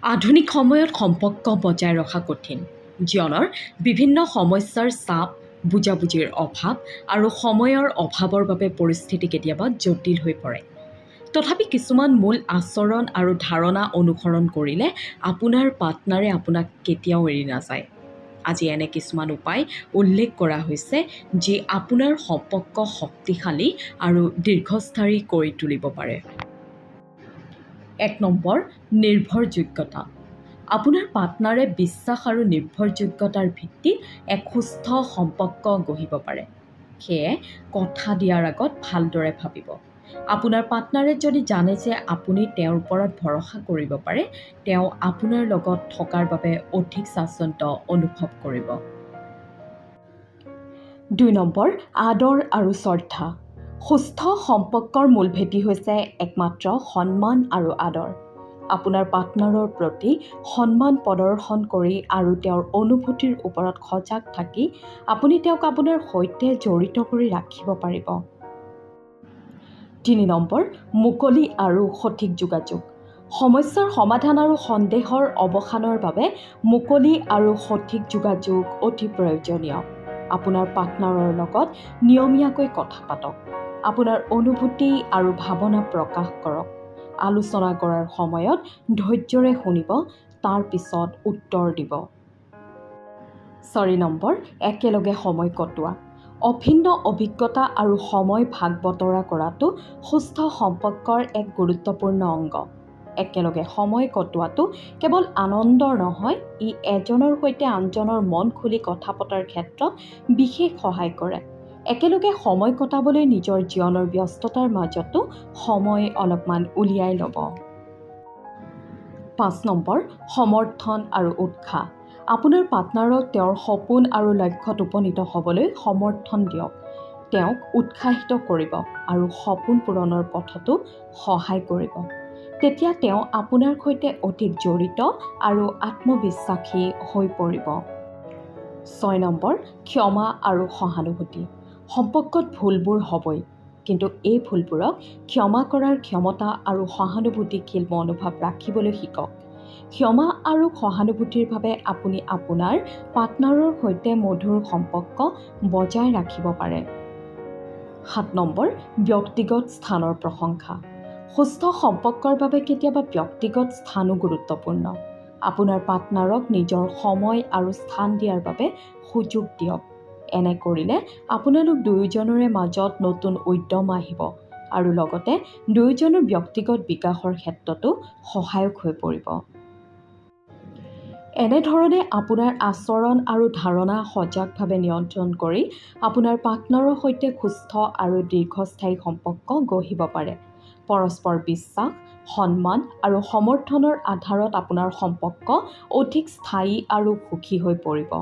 আধুনিক সময়ত সম্পৰ্ক বজাই ৰখা কঠিন। জীৱনৰ বিভিন্ন সমস্যাৰ চাপ, বুজাবুজিৰ অভাৱ আৰু সময়ৰ অভাৱৰ বাবে পৰিস্থিতি কেতিয়াবা জটিল হৈ পৰে। তথাপি কিছুমান মূল আচৰণ আৰু ধাৰণা অনুসৰণ কৰিলে আপোনাৰ পাৰ্টনাৰে আপোনাক কেতিয়াও এৰি নাযায়। আজি এনে কিছুমান উপায় উল্লেখ কৰা হৈছে যি আপোনাৰ সম্পৰ্ক শক্তিশালী আৰু দীৰ্ঘস্থায়ী কৰি তুলিব পাৰে। ১ নম্বৰ, নিৰ্ভৰযোগ্যতা। আপোনাৰ পাৰ্টনাৰে বিশ্বাস আৰু নিৰ্ভৰযোগ্যতাৰ ভিত্তিত এক সুস্থ সম্পৰ্ক গঢ়িব পাৰে। সেয়ে কথা দিয়াৰ আগত ভালদৰে ভাবিব। আপোনাৰ পাৰ্টনাৰে যদি জানে যে আপুনি তেওঁৰ ওপৰত ভৰসা কৰিব পাৰে, তেওঁ আপোনাৰ লগত থকাৰ বাবে অধিক স্বাচ্ছন্দ্য অনুভৱ কৰিব। ২ নম্বৰ, আদৰ আৰু শ্ৰদ্ধা। সুস্থ সম্পৰ্কৰ মূল ভেটি হৈছে একমাত্ৰ সন্মান আৰু আদৰ। আপোনাৰ পাৰ্টনাৰৰ প্ৰতি সন্মান প্ৰদৰ্শন কৰি আৰু তেওঁৰ অনুভূতিৰ ওপৰত সজাগ থাকি আপুনি তেওঁক আপোনাৰ সৈতে জড়িত কৰি ৰাখিব পাৰিব। ৩ নম্বৰ, মুকলি আৰু সঠিক যোগাযোগ। সমস্যাৰ সমাধান আৰু সন্দেহৰ অৱসানৰ বাবে মুকলি আৰু সঠিক যোগাযোগ অতি প্ৰয়োজনীয়। আপোনাৰ পাৰ্টনাৰৰ লগত নিয়মীয়াকৈ কথা পাতক। আপোনাৰ অনুভূতি আৰু ভাৱনা প্ৰকাশ কৰক। আলোচনা কৰাৰ সময়ত ধৈৰ্য্যৰে শুনিব, তাৰ পিছত উত্তৰ দিব। ৪ নম্বৰ, একেলগে সময় কটোৱা। অভিন্ন অভিজ্ঞতা আৰু সময় ভাগ বতৰা কৰাটো সুস্থ সম্পৰ্কৰ এক গুৰুত্বপূৰ্ণ অংগ। একেলগে সময় কটোৱাটো কেৱল আনন্দৰ নহয়, ই এজনৰ সৈতে আনজনৰ মন খুলি কথা পতাৰ ক্ষেত্ৰত বিশেষ সহায় কৰে। একেলগে সময় কটাবলৈ নিজৰ জীৱনৰ ব্যস্ততাৰ মাজতো সময় অলপমান উলিয়াই ল'ব। ৫ নম্বৰ, সমৰ্থন আৰু উৎসাহ। আপোনাৰ পাৰ্টনাৰক তেওঁৰ সপোন আৰু লক্ষ্যত উপনীত হ'বলৈ সমৰ্থন দিয়ক। তেওঁক উৎসাহিত কৰিব আৰু সপোন পূৰণৰ পথতো সহায় কৰিব। তেতিয়া তেওঁ আপোনাৰ সৈতে অধিক জড়িত আৰু আত্মবিশ্বাসী হৈ পৰিব। ৬ নম্বৰ, ক্ষমা আৰু সহানুভূতি। সম্পৰ্কত ভুলবোৰ হ'বই, কিন্তু এই ভুলবোৰক ক্ষমা কৰাৰ ক্ষমতা আৰু সহানুভূতিশীল মনোভাৱ ৰাখিবলৈ শিকক। ক্ষমা আৰু সহানুভূতিৰ বাবে আপুনি আপোনাৰ পাৰ্টনাৰৰ সৈতে মধুৰ সম্পৰ্ক বজাই ৰাখিব পাৰে। ৭ নম্বৰ, ব্যক্তিগত স্থানৰ প্ৰশংসা। সুস্থ সম্পৰ্কৰ বাবে কেতিয়াবা ব্যক্তিগত স্থানো গুৰুত্বপূৰ্ণ। আপোনাৰ পাৰ্টনাৰক নিজৰ সময় আৰু স্থান দিয়াৰ বাবে সুযোগ দিয়ক। এনে কৰিলে আপোনালোক দুয়োজনৰে মাজত নতুন উদ্যম আহিব আৰু লগতে দুয়োজনৰ ব্যক্তিগত বিকাশৰ ক্ষেত্ৰতো সহায়ক হৈ পৰিব। এনেধৰণে আপোনাৰ আচৰণ আৰু ধাৰণা সজাগভাৱে নিয়ন্ত্ৰণ কৰি আপোনাৰ পাৰ্টনাৰৰ সৈতে সুস্থ আৰু দীৰ্ঘস্থায়ী সম্পৰ্ক গঢ়িব পাৰে। পৰস্পৰ বিশ্বাস, সন্মান আৰু সমৰ্থনৰ আধাৰত আপোনাৰ সম্পৰ্ক অধিক স্থায়ী আৰু সুখী হৈ পৰিব।